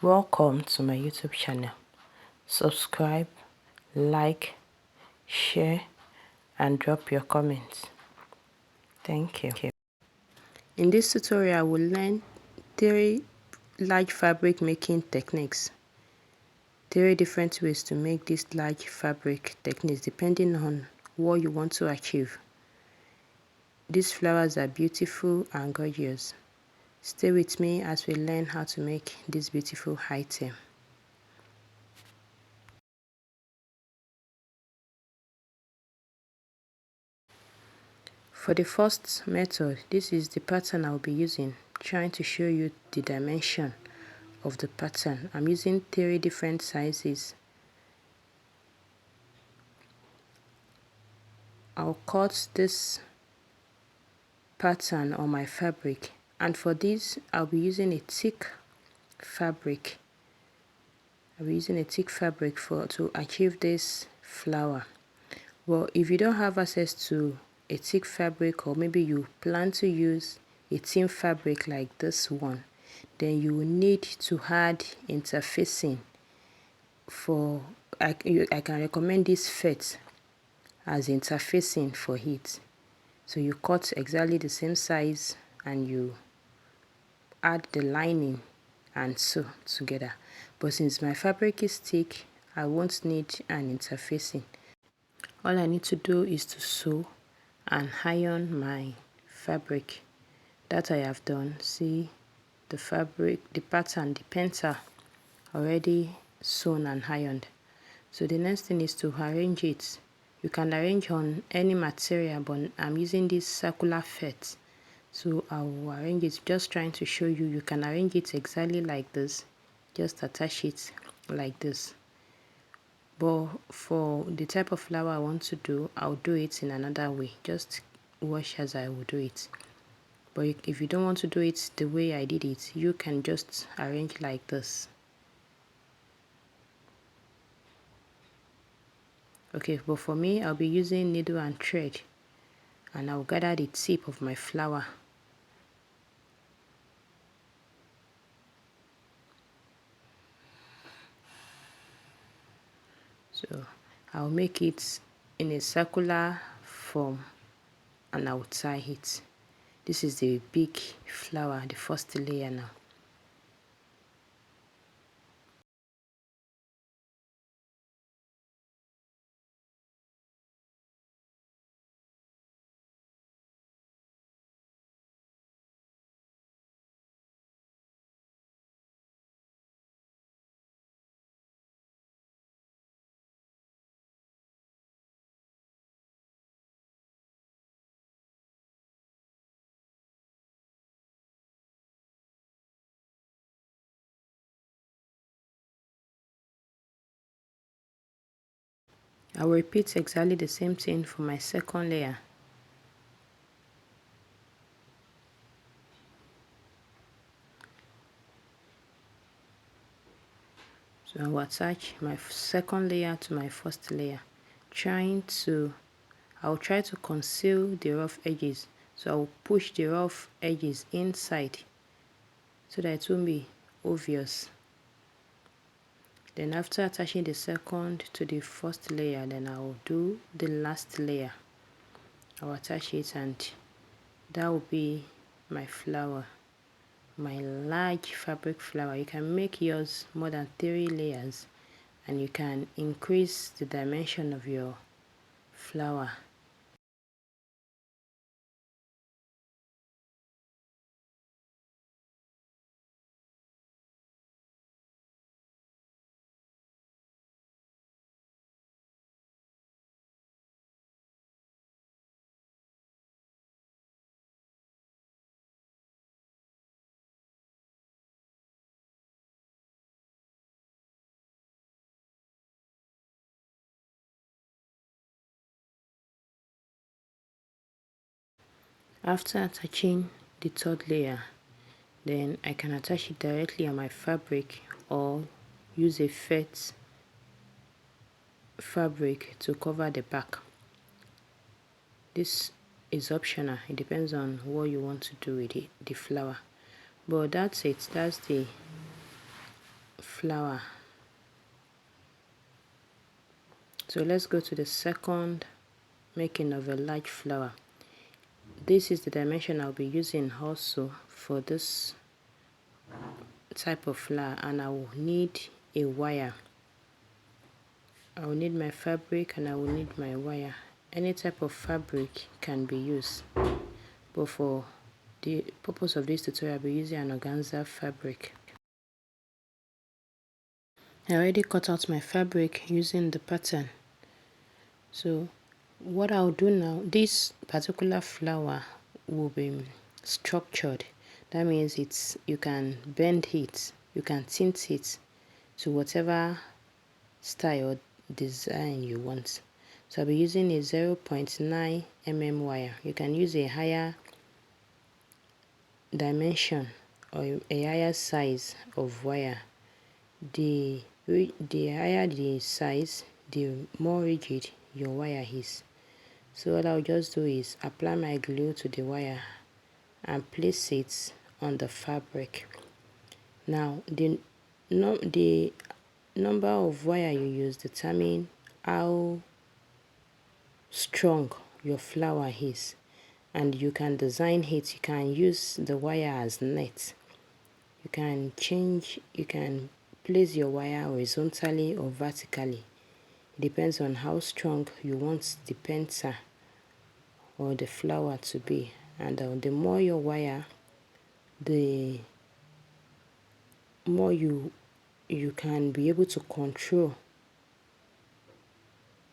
Welcome to my YouTube channel. Subscribe, like, share and drop your comments. Thank you. In this tutorial, we'll learn 3 large fabric making techniques. 3 different ways to make these large fabric techniques depending on what you want to achieve. These flowers are beautiful and gorgeous. Stay with me as we learn how to make this beautiful item. For the first method, this is the pattern I'll be using, trying to show you the dimension of the pattern. I'm using 3 different sizes. I'll cut this pattern on my fabric, and for this I'll be using a thick fabric. I'll be using a thick fabric to achieve this flower. Well, if you don't have access to a thick fabric, or maybe you plan to use a thin fabric like this one, then you will need to add interfacing. I can recommend this fet as interfacing for it. So you cut exactly the same size and you add the lining and sew together. But since my fabric is thick, I won't need an interfacing. All I need to do is to sew and iron my fabric. That I have done. See the fabric, the pattern, the petal already sewn and ironed. So the next thing is to arrange it. You can arrange on any material, but I'm using this circular fet, so I will arrange it. Just trying to show you, you can arrange it exactly like this. Just attach it like this. But for the type of flower I want to do, I'll do it in another way. Just watch as I will do it. But if you don't want to do it the way I did it, you can just arrange like this. Okay, but for me, I'll be using needle and thread, and I'll gather the tip of my flower. So I'll make it in a circular form and I'll tie it. This is the big flower, the first layer now. I'll repeat exactly the same thing for my second layer. So I will attach my second layer to my first layer, I'll try to conceal the rough edges. So I'll push the rough edges inside so that it won't be obvious. Then after attaching the second to the first layer, then I'll do the last layer. I'll attach it, and that will be my flower, my large fabric flower. You can make yours more than 3 layers, and you can increase the dimension of your flower. After attaching the third layer, then I can attach it directly on my fabric or use a fet fabric to cover the back. This is optional. It depends on what you want to do with it, the flower. But that's it. That's the flower. So let's go to the second making of a large flower. This is the dimension I'll be using also for this type of flower, and I will need a wire. I will need my fabric and I will need my wire. Any type of fabric can be used, but for the purpose of this tutorial I'll be using an organza fabric. I already cut out my fabric using the pattern. So what I'll do now, this particular flower will be structured. That means you can bend it, you can tint it to whatever style or design you want. So I'll be using a 0.9 mm wire. You can use a higher dimension or a higher size of wire. The higher the size, the more rigid your wire is. So what I'll just do is apply my glue to the wire and place it on the fabric. Now the number of wire you use determine how strong your flower is, and you can design it. You can use the wire as net. You can place your wire horizontally or vertically. It depends on how strong you want the petal or the flower to be, and the more your wire, the more you can be able to control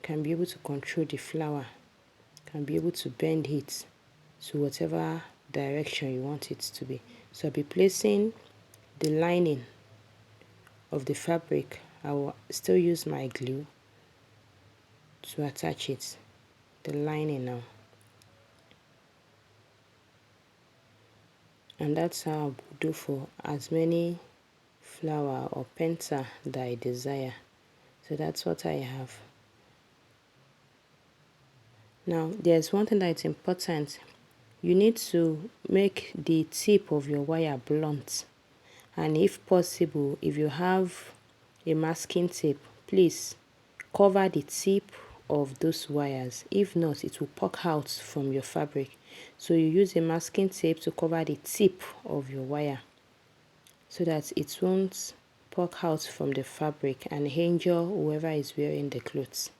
the flower, can be able to bend it to whatever direction you want it to be. So I'll be placing the lining of the fabric. I will still use my glue to attach it, the lining now. And that's how I'll do for as many flower or petal that I desire. So that's what I have. Now there's one thing that is important. You need to make the tip of your wire blunt, and if possible, if you have a masking tape, please cover the tip of those wires. If not, it will poke out from your fabric. So you use a masking tape to cover the tip of your wire so that it won't poke out from the fabric and injure whoever is wearing the clothes.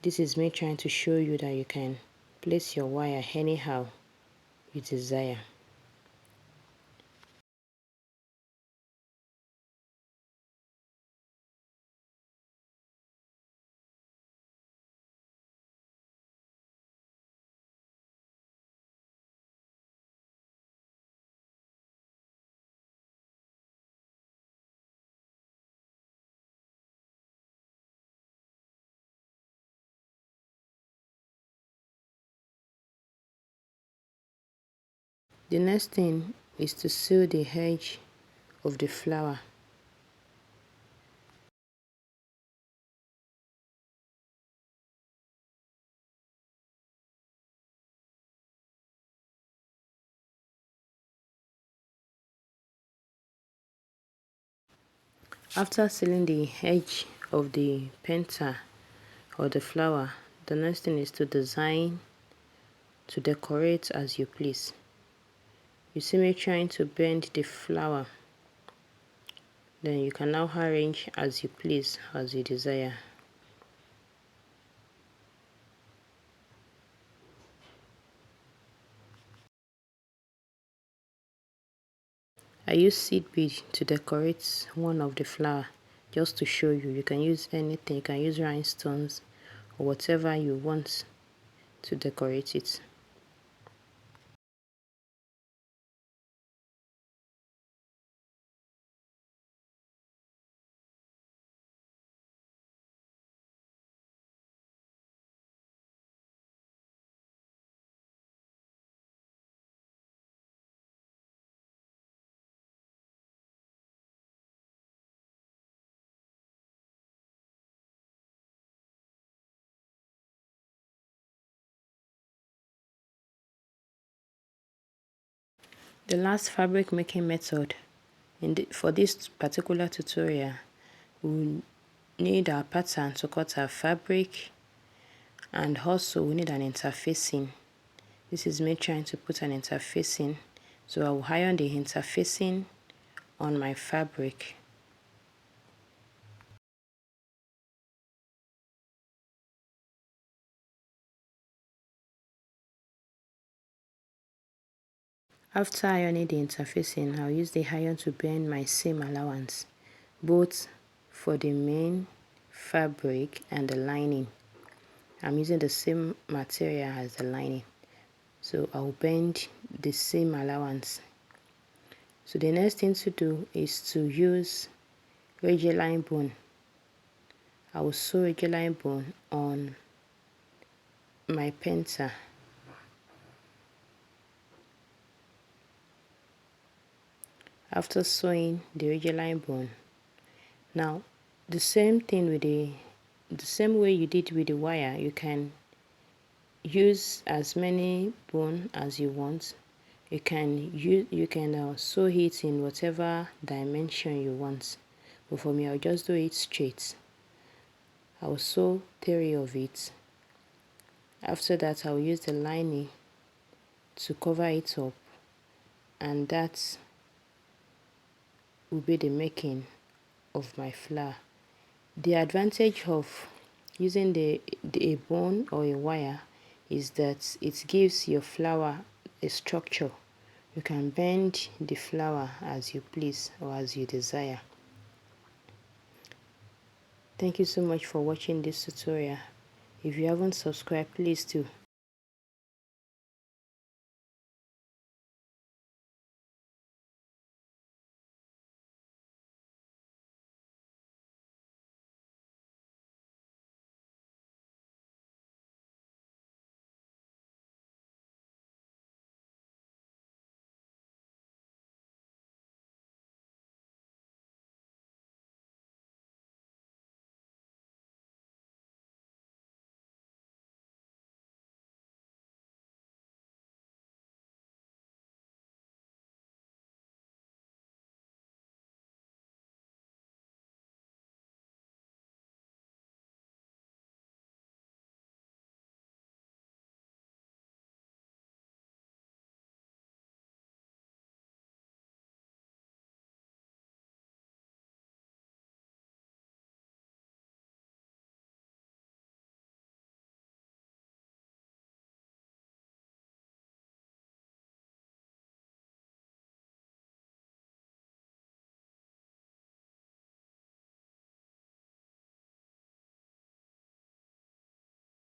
This is me trying to show you that you can place your wire anyhow you desire. The next thing is to sew the edge of the flower. After sealing the edge of the petal or the flower, the next thing is to design, to decorate as you please. You see me trying to bend the flower, then you can now arrange as you please, as you desire. I use seed bead to decorate one of the flower, just to show you. You can use anything, you can use rhinestones or whatever you want to decorate it. The last fabric making method For this particular tutorial, we need our pattern to cut our fabric, and also we need an interfacing. This is me trying to put an interfacing, so I will iron the interfacing on my fabric. After ironing the interfacing, I'll use the iron to bend my seam allowance, both for the main fabric and the lining. I'm using the same material as the lining, so I'll bend the seam allowance. So the next thing to do is to use radial line bone. I will sew radial line bone on my petal. After sewing the radial line bone, now the same thing with the same way you did with the wire, you can use as many bone as you want. You can sew it in whatever dimension you want, but for me I'll just do it straight. I'll sew 3 of it. After that, I'll use the lining to cover it up, and that will be the making of my flower. The advantage of using a bone or a wire is that it gives your flower a structure. You can bend the flower as you please or as you desire. Thank you so much for watching this tutorial. If you haven't subscribed, please do.